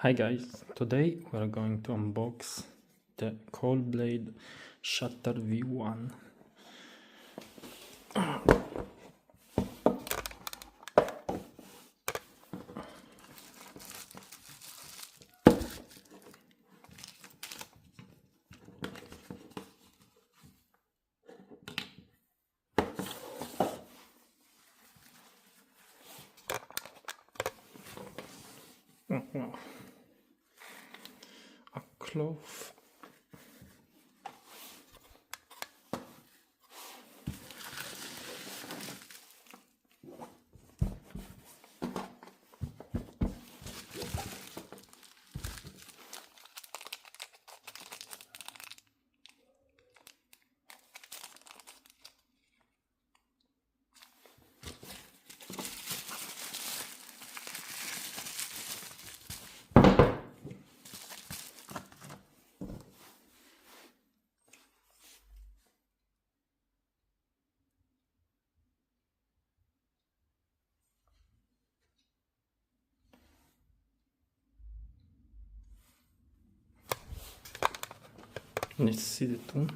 Hi guys, today we are going to unbox the Cold Blade Shutter V1. A cloth. Let's see the tool.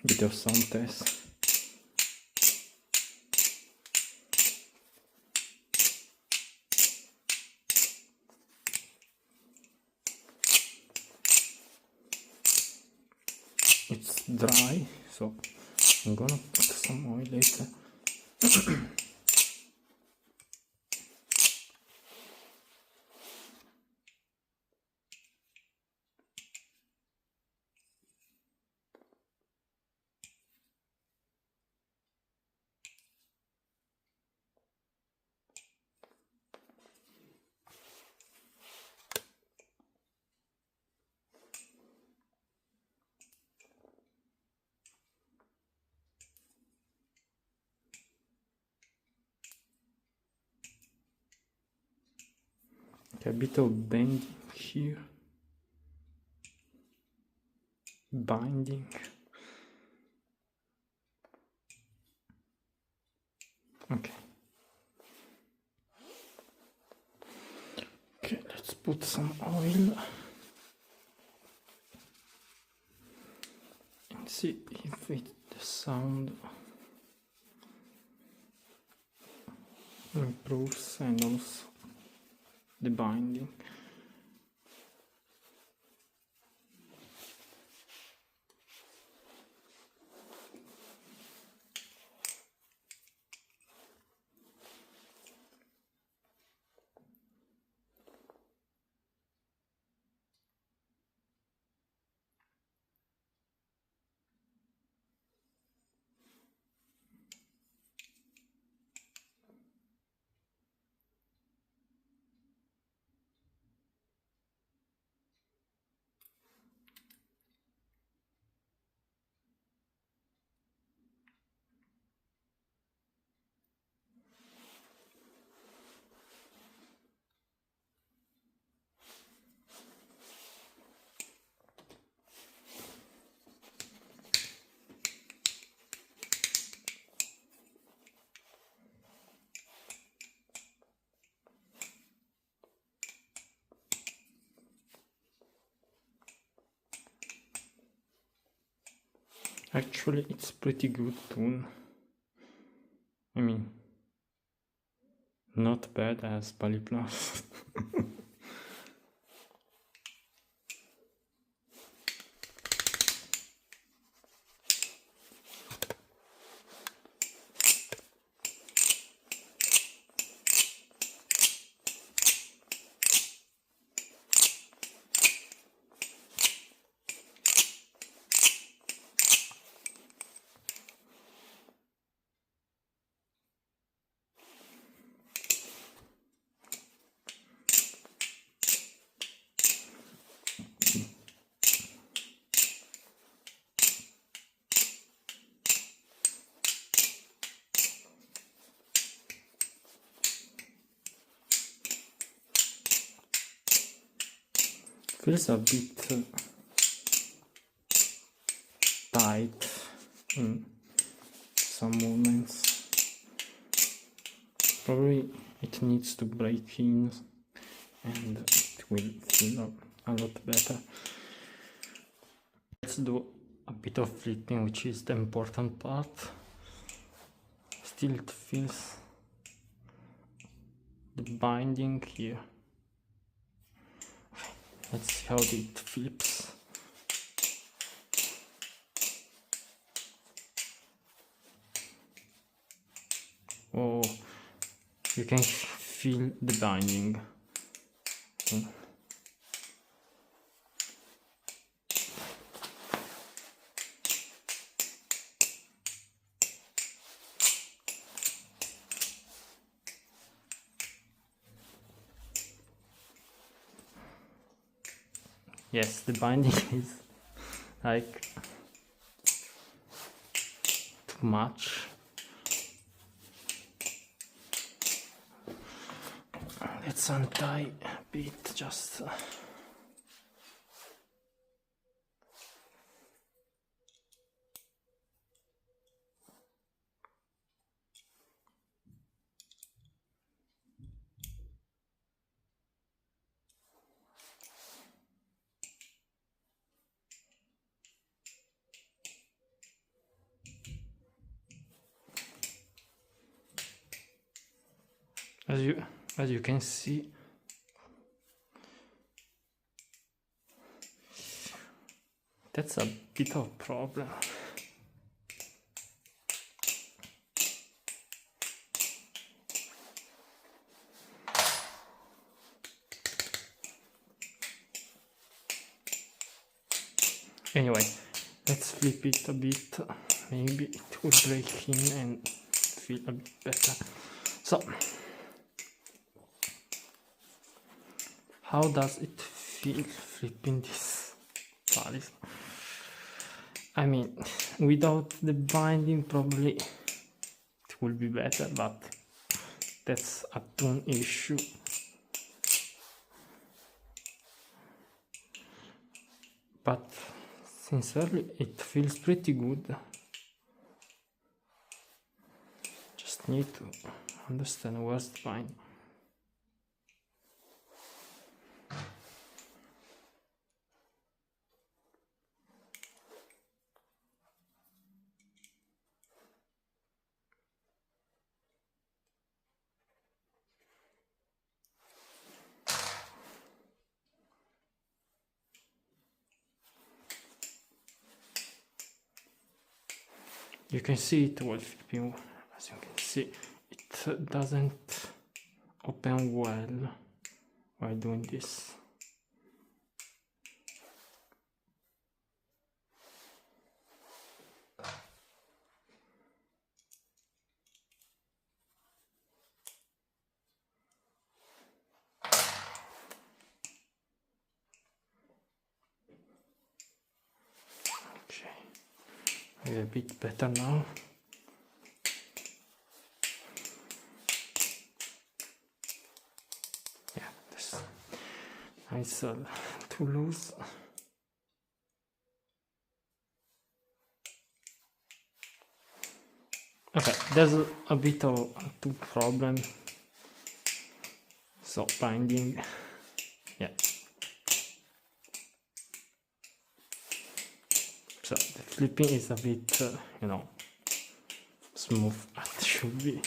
Bit of sound test. It's dry, so I'm gonna put some oil later. Okay, a bit of bending here. Binding. Okay. Okay, let's put some oil and see if the sound improves and also the binding. Actually, it's pretty good tune. I mean, not bad as Bali Plus. feels a bit tight in some movements. Probably it needs to break in and it will feel a lot better. Let's do a bit of flipping, which is the important part. Still it feels the binding here. Let's see how it flips. Oh, you can feel the binding. Okay. Yes, the binding is like too much. Let's untie a bit, just as you can see, that's a bit of a problem. Anyway, let's flip it a bit. Maybe it will break in and feel a bit better. So, how does it feel flipping this Balisong? I mean, without the binding probably it will be better, but that's a tone issue. But sincerely, it feels pretty good. Just need to understand where's the binding. You can see it while flipping. As you can see, it doesn't open well while doing this. Okay, a bit better now. Yeah, this is too loose. Okay, there's a bit of two problem. So binding, yeah. So the flipping is a bit, smooth as it should be.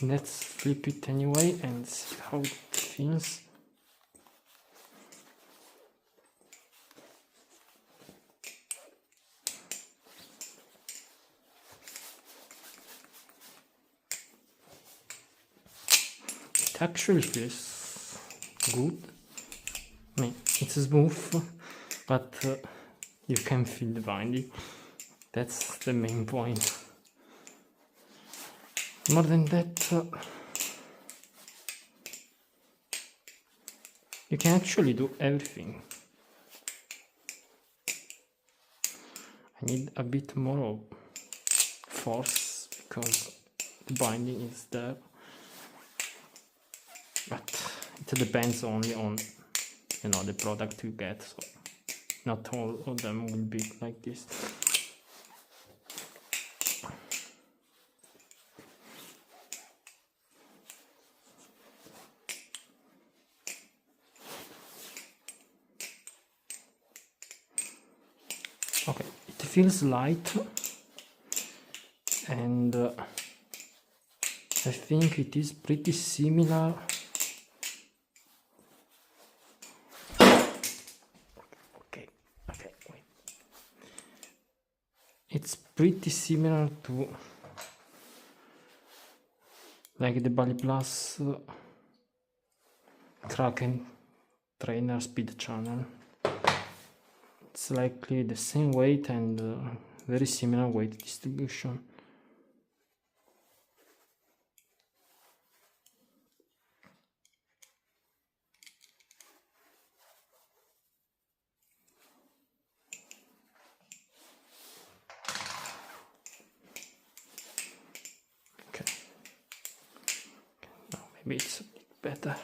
Let's flip it anyway and see how it feels. It actually feels good. I mean, it's smooth, but you can feel the binding. That's the main point. More than that, you can actually do everything. I need a bit more of force because the binding is there, but it depends only on, you know, the product you get, so not all of them will be like this. Okay, it feels light, and I think it is pretty similar. Okay, wait. It's pretty similar to like the Bali Plus Kraken trainer speed channel. It's likely the same weight and very similar weight distribution. Okay, now maybe it's a bit better.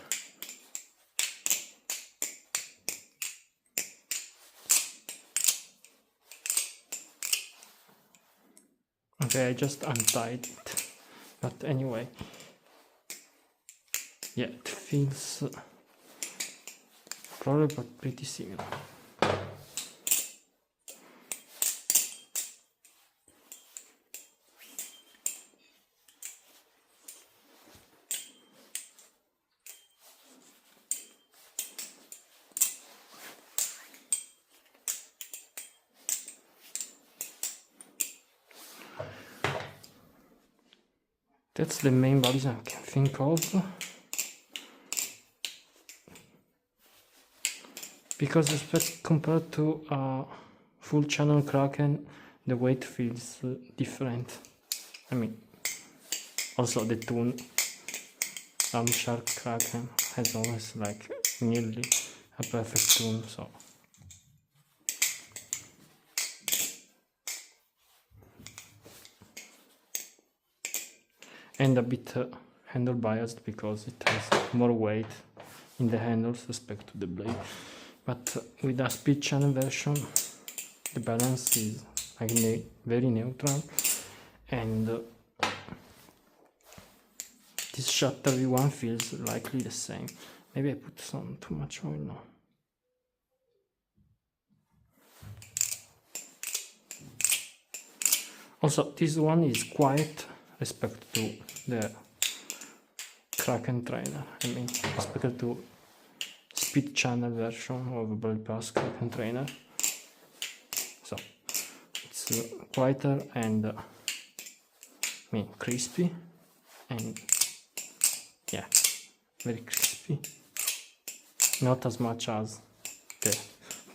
Okay, I just untied it, but anyway, yeah, it feels probably but pretty similar. That's the main Balisong I can think of. Because especially compared to a full channel Kraken, the weight feels different. I mean, also the tune Shark Kraken has always like nearly a perfect tune, so. And a bit handle biased because it has more weight in the handles respect to the blade. But with a speed channel version, the balance is like very neutral, and this shutter V1 feels likely the same. Maybe I put some too much oil now. Also, this one is quiet respect to the Kraken trainer. I mean, respect to speed channel version of Bali Plus Kraken trainer. So it's quieter and I mean crispy, and yeah, very crispy. Not as much as the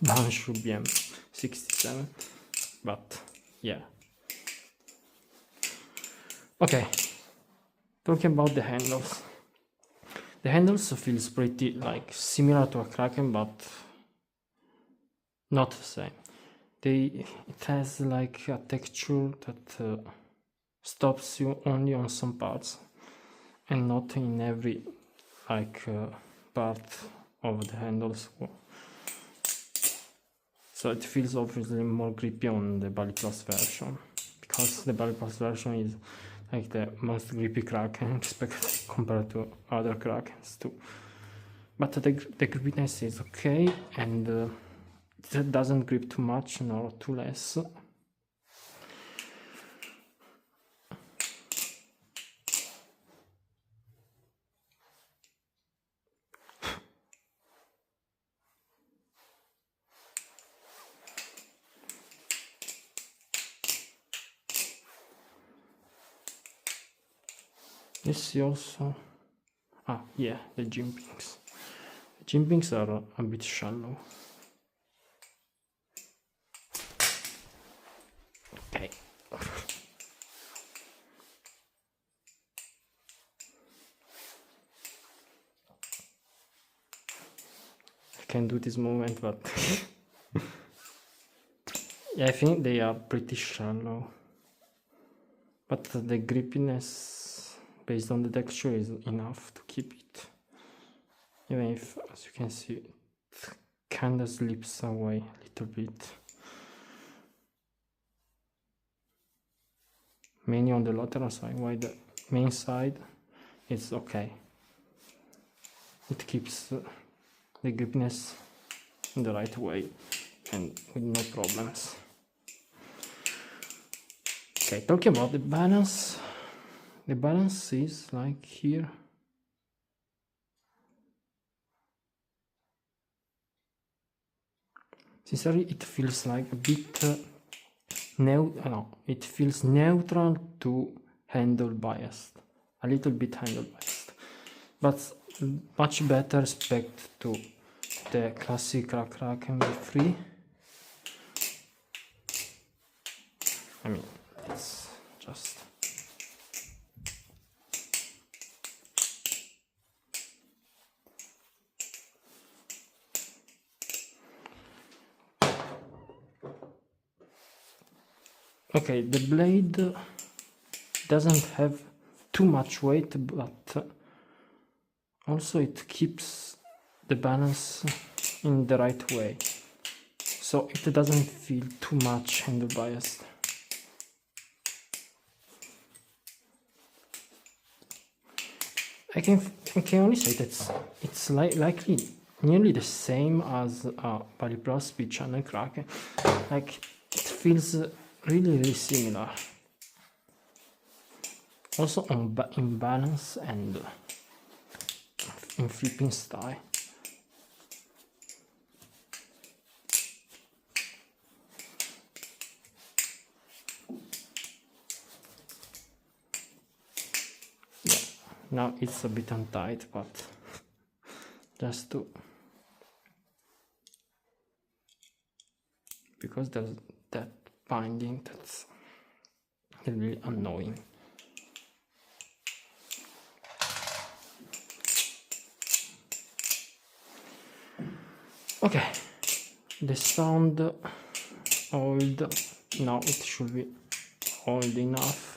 Banshu BM67, but yeah. Okay, talking about the handles. The handles feels pretty like similar to a Kraken, but not the same. It has like a texture that stops you only on some parts and not in every like part of the handles. So it feels obviously more grippy on the Bali Plus version, because the Bali Plus version is like the most grippy Kraken compared to other Krakens too. But the grippiness is okay, and it doesn't grip too much nor too less. Let's see also, yeah, the jimpings. The jimpings are a bit shallow. Okay. I can do this movement, but Yeah, I think they are pretty shallow, but the grippiness based on the texture is enough to keep it, even if, as you can see, it kind of slips away a little bit, mainly on the lateral side, while the main side is okay. It keeps the grippiness in the right way and with no problems. Okay, talking about the balance is like here. Sincerely, it feels like a bit it feels neutral to handle biased, a little bit handle biased, but much better respect to the classic crack MV3. I mean, it's just okay. The blade doesn't have too much weight, but also it keeps the balance in the right way, so it doesn't feel too much handle biased. I can only say that it's likely nearly the same as Bali Plus with channel crack. Like, it feels really similar. Also in balance and in flipping style. Yeah, now it's a bit untight, but just to, because there's that binding that's really annoying. Okay, the sound old, now it should be old enough.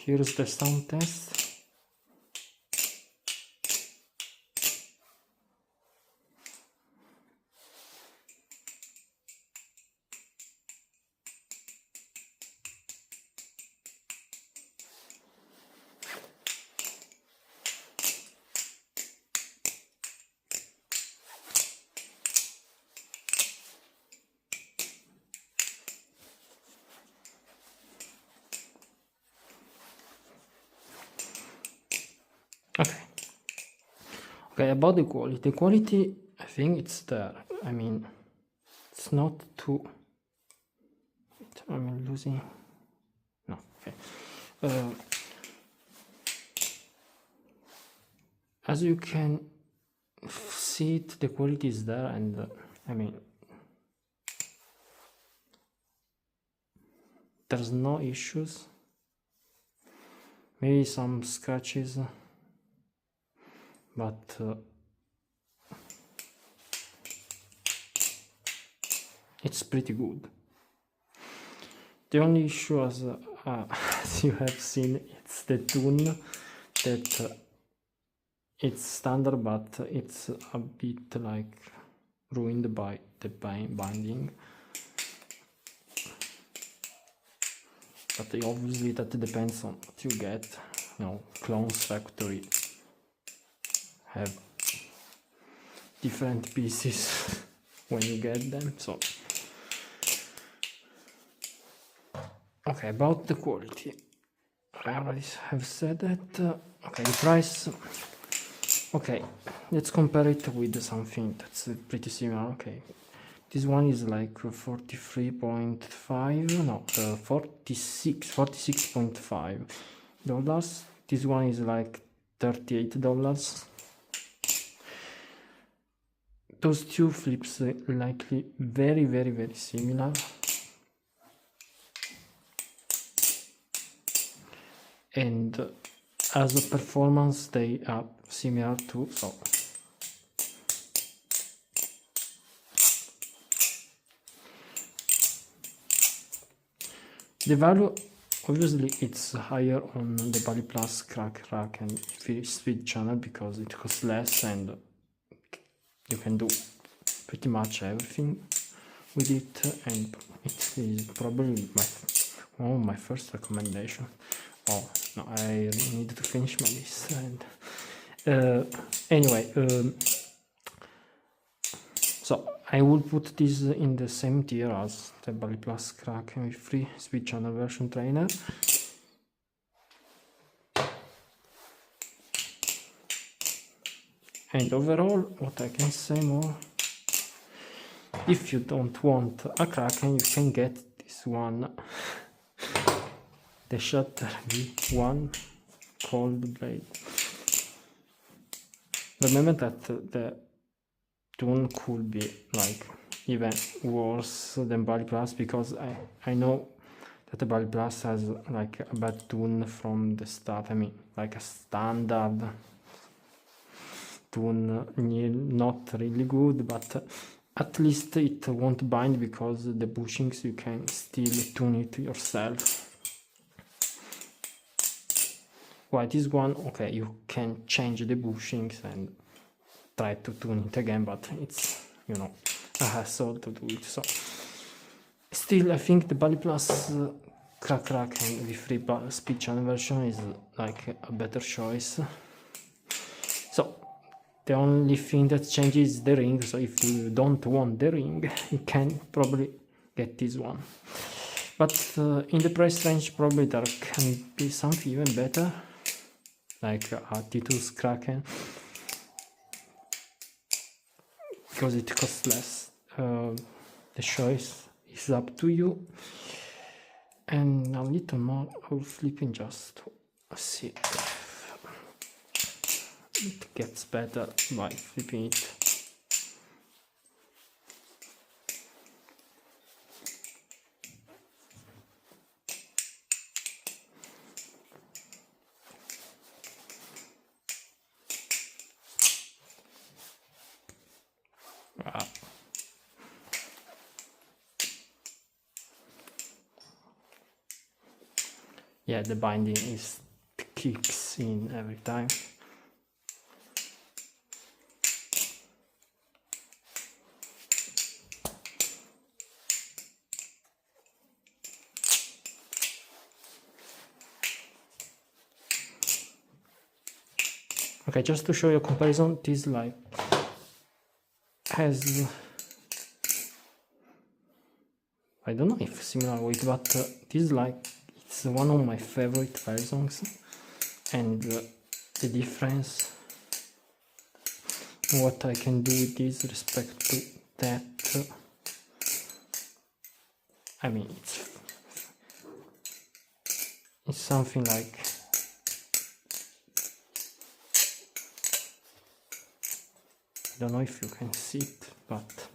Here's the sound test. Okay, about the quality, I think it's there. I mean, it's not too, I'm losing, no, okay. As you can see it, the quality is there, and I mean, there's no issues, maybe some scratches, but it's pretty good. The only issue, as you have seen, it's the tune, that it's standard, but it's a bit like ruined by the binding. But obviously that depends on what you get. You know, Clones Factory have different pieces when you get them, so. Okay, about the quality, I already have said that. Okay, the price. Okay, let's compare it with something that's pretty similar. Okay, this one is like 43.5, no, 46.5 dollars. This one is like $38. Those two flips likely very similar. and as a performance they are similar to so. The value obviously it's higher on the Bali Plus crack and speed channel because it costs less and you can do pretty much everything with it, and it is probably my first recommendation. Oh no, I need to finish my list. And anyway, so I will put this in the same tier as the Bali Plus crack with free speed channel version trainer. And overall, what I can say more, if you don't want a Kraken, you can get this one, the Shutter V1 Cold Blade. Remember that the tune could be like even worse than Bali Plus, because I know that the Bali Plus has like a bad tune from the start. I mean, like a standard tune, not really good, but at least it won't bind because the bushings you can still tune it yourself. While this one, okay, you can change the bushings and try to tune it again, but it's, you know, a hassle to do it. So still, I think the Bali Plus crack and the free speed channel version is like a better choice. So the only thing that changes is the ring, so if you don't want the ring, you can probably get this one. But in the price range, probably there can be something even better, like a Titus Kraken, because it costs less. The choice is up to you. And a little more of flipping just to see if it gets better by flipping it. Wow. Yeah, the binding kicks in every time. Okay, just to show you a comparison, this like has, I don't know if similar weight, but this like it's one of my favorite Balisongs, and the difference in what I can do with this respect to that, I mean it's something like, I don't know if you can see it, but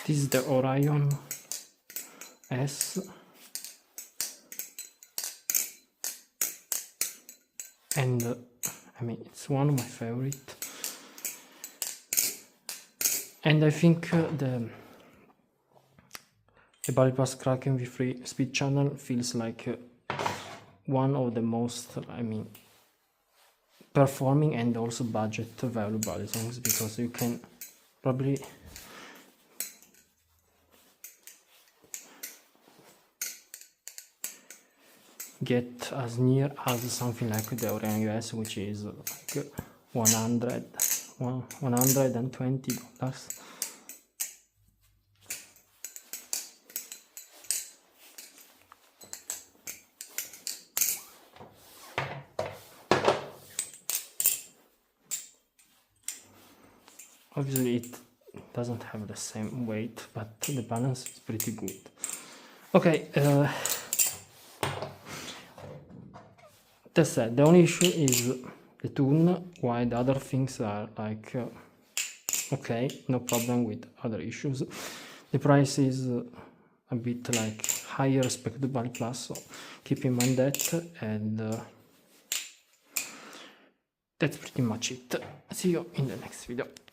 this is the Orion S, and I mean it's one of my favorite, and I think the Bali Plus Kraken with free speed channel feels like one of the most, I mean, performing and also budget value Balisongs, because you can probably get as near as something like the Orion US, which is like $120. Obviously it doesn't have the same weight, but the balance is pretty good. Okay, that said, the only issue is the tune, while the other things are like okay, no problem with other issues. The price is a bit like higher respect to Bali Plus, so keep in mind that, and that's pretty much it. See you in the next video.